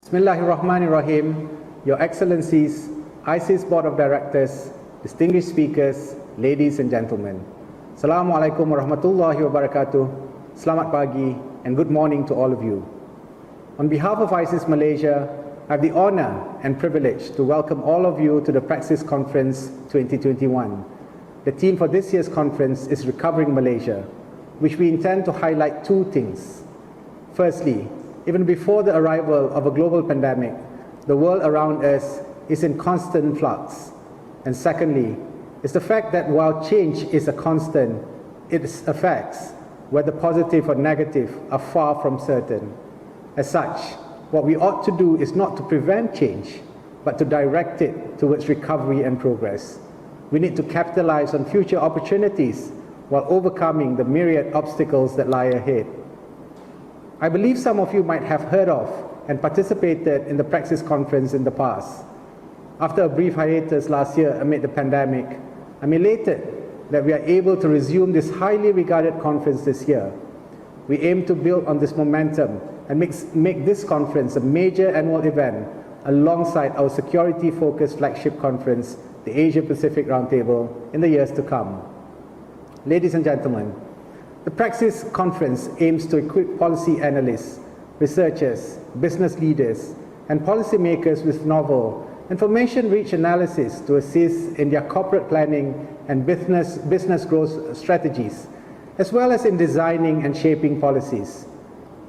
Bismillahirrahmanirrahim, Your Excellencies, ISIS Board of Directors, distinguished speakers, ladies and gentlemen. Assalamualaikum warahmatullahi wabarakatuh, selamat pagi, and good morning to all of you. On behalf of ISIS Malaysia, I have the honor and privilege to welcome all of you to the Praxis Conference 2021. The theme for this year's conference is Recovering Malaysia, which we intend to highlight two things. Firstly, even before the arrival of a global pandemic, the world around us is in constant flux. And secondly, is the fact that while change is a constant, its effects, whether positive or negative, are far from certain. As such, what we ought to do is not to prevent change, but to direct it towards recovery and progress. We need to capitalize on future opportunities while overcoming the myriad obstacles that lie ahead. I believe some of you might have heard of and participated in the Praxis Conference in the past. After a brief hiatus last year amid the pandemic, I'm elated that we are able to resume this highly regarded conference this year. We aim to build on this momentum and make this conference a major annual event alongside our security-focused flagship conference, the Asia-Pacific Roundtable, in the years to come. Ladies and gentlemen, the Praxis Conference aims to equip policy analysts, researchers, business leaders, and policymakers with novel, information-rich analysis to assist in their corporate planning and business growth strategies, as well as in designing and shaping policies.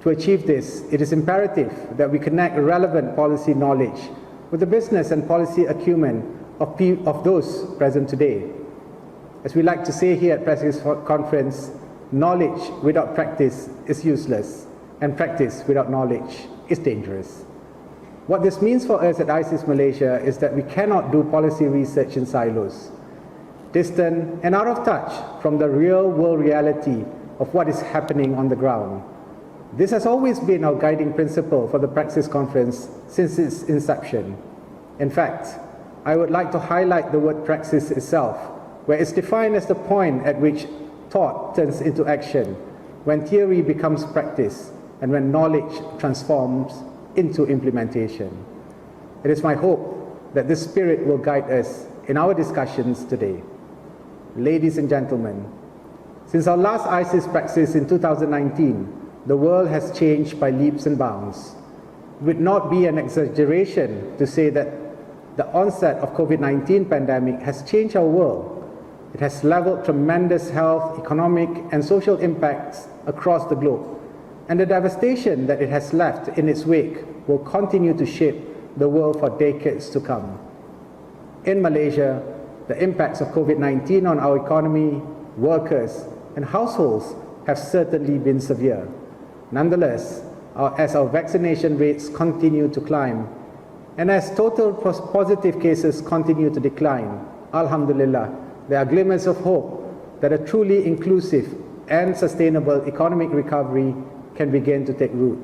To achieve this, it is imperative that we connect relevant policy knowledge with the business and policy acumen of those present today. As we like to say here at Praxis Conference, knowledge without practice is useless, and practice without knowledge is dangerous. What this means for us at ISIS Malaysia is that we cannot do policy research in silos, distant and out of touch from the real-world reality of what is happening on the ground. This has always been our guiding principle for the Praxis Conference since its inception. In fact, I would like to highlight the word praxis itself, where it's defined as the point at which thought turns into action, when theory becomes practice, and when knowledge transforms into implementation. It is my hope that this spirit will guide us in our discussions today. Ladies and gentlemen, since our last ISIS Praxis in 2019, the world has changed by leaps and bounds. It would not be an exaggeration to say that the onset of COVID-19 pandemic has changed our world. It has leveled tremendous health, economic, and social impacts across the globe, and the devastation that it has left in its wake will continue to shape the world for decades to come. In Malaysia, the impacts of COVID-19 on our economy, workers, and households have certainly been severe. Nonetheless, as our vaccination rates continue to climb, and as total positive cases continue to decline, alhamdulillah, there are glimmers of hope that a truly inclusive and sustainable economic recovery can begin to take root.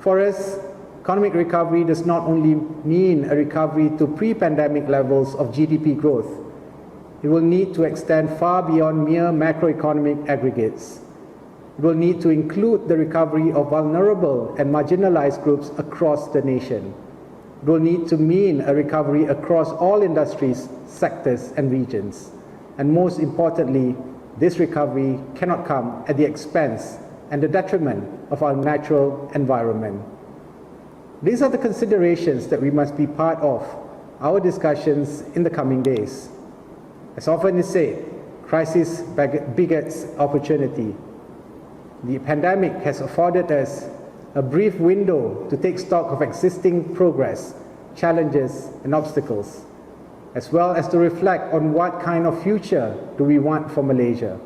For us, economic recovery does not only mean a recovery to pre-pandemic levels of GDP growth. It will need to extend far beyond mere macroeconomic aggregates. It will need to include the recovery of vulnerable and marginalized groups across the nation. It will need to mean a recovery across all industries, sectors, and regions. And most importantly, this recovery cannot come at the expense and the detriment of our natural environment. These are the considerations that we must be part of our discussions in the coming days. As often is said, crisis begets opportunity. The pandemic has afforded us a brief window to take stock of existing progress, challenges, and obstacles, as well as to reflect on what kind of future do we want for Malaysia.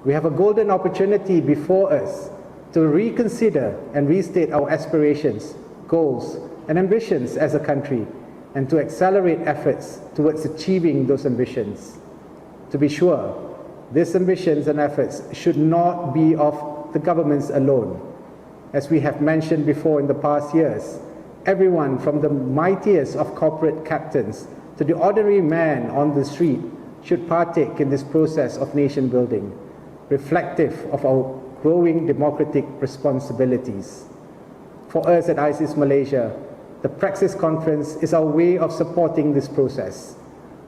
We have a golden opportunity before us to reconsider and restate our aspirations, goals, and ambitions as a country, and to accelerate efforts towards achieving those ambitions. To be sure, these ambitions and efforts should not be of the governments alone. As we have mentioned before in the past years, everyone from the mightiest of corporate captains to the ordinary man on the street should partake in this process of nation building, reflective of our growing democratic responsibilities. for us at ISIS Malaysia, the Praxis Conference is our way of supporting this process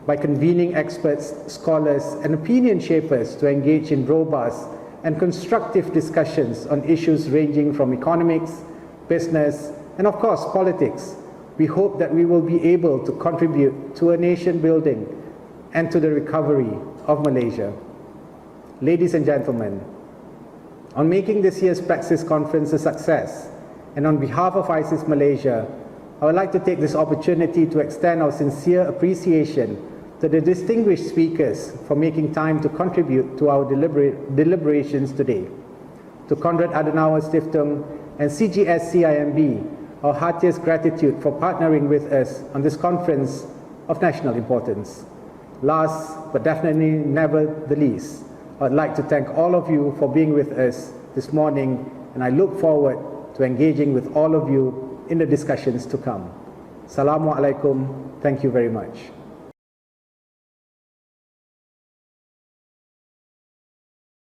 by convening experts, scholars, and opinion shapers to engage in robust and constructive discussions on issues ranging from economics, business, and of course politics. We hope that we will be able to contribute to a nation building and to the recovery of Malaysia. Ladies and gentlemen, on making this year's Praxis Conference a success, and on behalf of ISIS Malaysia, I would like to take this opportunity to extend our sincere appreciation to the distinguished speakers for making time to contribute to our deliberations today. To Konrad Adenauer Stiftung and CGS-CIMB, our heartiest gratitude for partnering with us on this conference of national importance. Last, but definitely never the least, I'd like to thank all of you for being with us this morning, and I look forward to engaging with all of you in the discussions to come. Assalamu alaikum. Thank you very much.